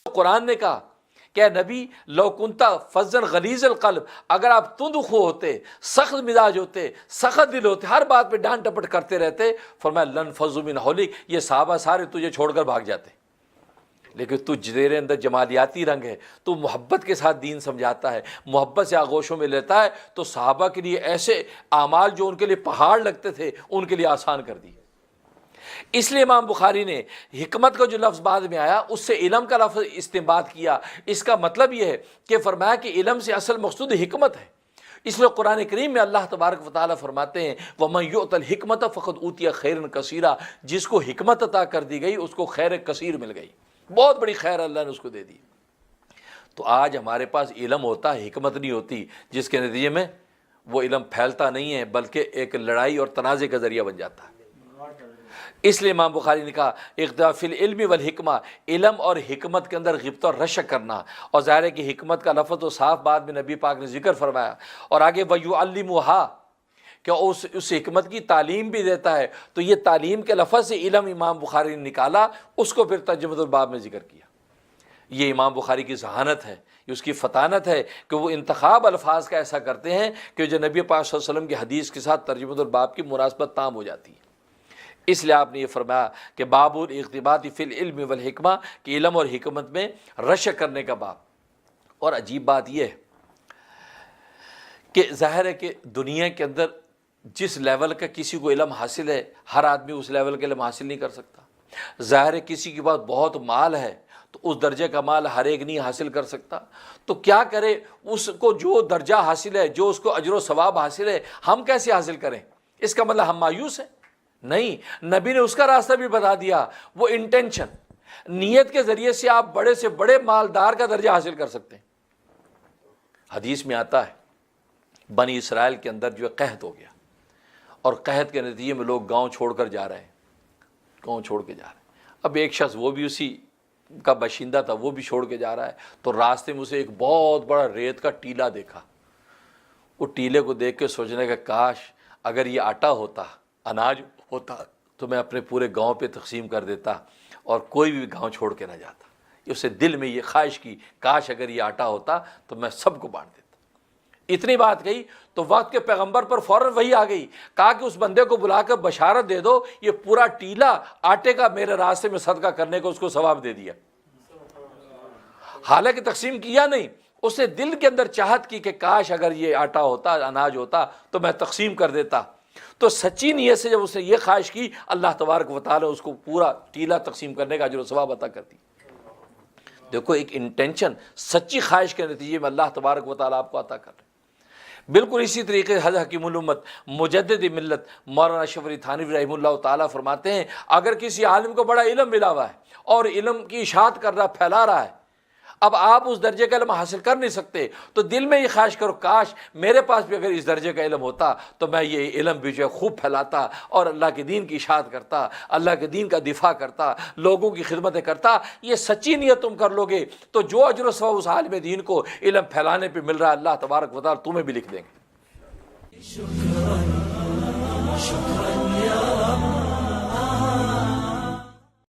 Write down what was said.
قرآن نے کہا کہ اے نبی لو کنتا فظا غلیظ القلب، اگر آپ تند خو ہوتے، سخت مزاج ہوتے، سخت دل ہوتے، ہر بات پہ ڈانٹ ٹپٹ کرتے رہتے، فرمایا لن فضوا من حولک، یہ صحابہ سارے تجھے چھوڑ کر بھاگ جاتے. لیکن تیرے اندر جمالیاتی رنگ ہے، تو محبت کے ساتھ دین سمجھاتا ہے، محبت سے آغوشوں میں لیتا ہے، تو صحابہ کے لیے ایسے اعمال جو ان کے لیے پہاڑ لگتے تھے ان کے لیے آسان کر دی. اس لیے امام بخاری نے حکمت کا جو لفظ بعد میں آیا اس سے علم کا لفظ استنباط کیا. اس کا مطلب یہ ہے کہ فرمایا کہ علم سے اصل مقصود حکمت ہے. اس لیے قرآن کریم میں اللہ تبارک و تعالیٰ فرماتے ہیں وَمَن يُؤْتَ الْحِكْمَةَ فَقَدْ أُوتِيَ خَيْرًا كَثِيرًا، جس کو حکمت عطا کر دی گئی اس کو خیر کثیر مل گئی، بہت بڑی خیر اللہ نے اس کو دے دی. تو آج ہمارے پاس علم ہوتا ہے، حکمت نہیں ہوتی، جس کے نتیجے میں وہ علم پھیلتا نہیں ہے بلکہ ایک لڑائی اور تنازع کا ذریعہ بن جاتا ہے. اس لیے امام بخاری نے کہا اقتداء فی العلم والحکمہ، علم اور حکمت کے اندر غبطہ اور رشک کرنا. اور ظاہر ہے کہ حکمت کا لفظ تو صاف بعد میں نبی پاک نے ذکر فرمایا. اور آگے وَيُعَلِّمُهَا، کہ اس حکمت کی تعلیم بھی دیتا ہے. تو یہ تعلیم کے لفظ سے علم امام بخاری نے نکالا، اس کو پھر ترجمۃ الباب میں ذکر کیا. یہ امام بخاری کی ذہانت ہے، یہ اس کی فطانت ہے کہ وہ انتخاب الفاظ کا ایسا کرتے ہیں کہ جو نبی پاک صلی اللہ علیہ وسلم کی حدیث کے ساتھ ترجمۃ الباب کی مناسبت تام ہو جاتی ہے. اس لیے آپ نے یہ فرمایا کہ باب الاقتباس فی العلم والحکمہ، کہ علم اور حکمت میں رشک کرنے کا باب. اور عجیب بات یہ ہے کہ ظاہر ہے کہ دنیا کے اندر جس لیول کا کسی کو علم حاصل ہے ہر آدمی اس لیول کا علم حاصل نہیں کر سکتا. ظاہر ہے کسی کے پاس بہت مال ہے تو اس درجے کا مال ہر ایک نہیں حاصل کر سکتا. تو کیا کرے، اس کو جو درجہ حاصل ہے، جو اس کو اجر و ثواب حاصل ہے، ہم کیسے حاصل کریں؟ اس کا مطلب ہم مایوس ہیں؟ نہیں، نبی نے اس کا راستہ بھی بتا دیا. وہ انٹینشن، نیت کے ذریعے سے آپ بڑے سے بڑے مالدار کا درجہ حاصل کر سکتے ہیں. حدیث میں آتا ہے بنی اسرائیل کے اندر جو قحط ہو گیا، اور قحط کے نتیجے میں لوگ گاؤں چھوڑ کر جا رہے ہیں، گاؤں چھوڑ کے جا رہے ہیں. اب ایک شخص وہ بھی اسی کا باشندہ تھا، وہ بھی چھوڑ کے جا رہا ہے. تو راستے میں اسے ایک بہت بڑا ریت کا ٹیلا دیکھا. وہ ٹیلے کو دیکھ کے سوچنے کا کاش اگر یہ آٹا ہوتا، اناج ہوتا، تو میں اپنے پورے گاؤں پہ تقسیم کر دیتا اور کوئی بھی گاؤں چھوڑ کے نہ جاتا. اسے دل میں یہ خواہش کی کاش اگر یہ آٹا ہوتا تو میں سب کو بانٹ دیتا. اتنی بات کہی تو وقت کے پیغمبر پر فوراً وحی آ گئی، کہا کہ اس بندے کو بلا کر بشارت دے دو یہ پورا ٹیلا آٹے کا میرے راستے میں صدقہ کرنے کو اس کو ثواب دے دیا. حالانکہ تقسیم کیا نہیں، اس نے دل کے اندر چاہت کی کہ کاش اگر یہ آٹا ہوتا، اناج ہوتا تو میں تقسیم کر دیتا. تو سچی نیت سے جب اس نے یہ خواہش کی، اللہ تبارک و تعالی اس کو پورا ٹیلا تقسیم کرنے کا اجر و ثواب عطا کر دی. دیکھو ایک انٹینشن، سچی خواہش کے نتیجے میں اللہ تبارک و تعالی آپ کو عطا کر رہے. بالکل اسی طریقے سے حضرت حکیم الامت مجدد ملت مولانا اشرف علی تھانوی رحمہ اللہ تعالیٰ فرماتے ہیں اگر کسی عالم کو بڑا علم ملا ہوا ہے اور علم کی اشاعت کر رہا، پھیلا رہا ہے، اب آپ اس درجے کا علم حاصل کر نہیں سکتے، تو دل میں یہ خواہش کرو کاش میرے پاس بھی اگر اس درجے کا علم ہوتا تو میں یہ علم بھی جو ہے خوب پھیلاتا اور اللہ کے دین کی اشاعت کرتا، اللہ کے دین کا دفاع کرتا، لوگوں کی خدمتیں کرتا. یہ سچی نیت تم کر لو گے تو جو اجر و ثواب اس عالم دین کو علم پھیلانے پہ مل رہا ہے اللہ تبارک و تعالی تمہیں بھی لکھ دیں گے.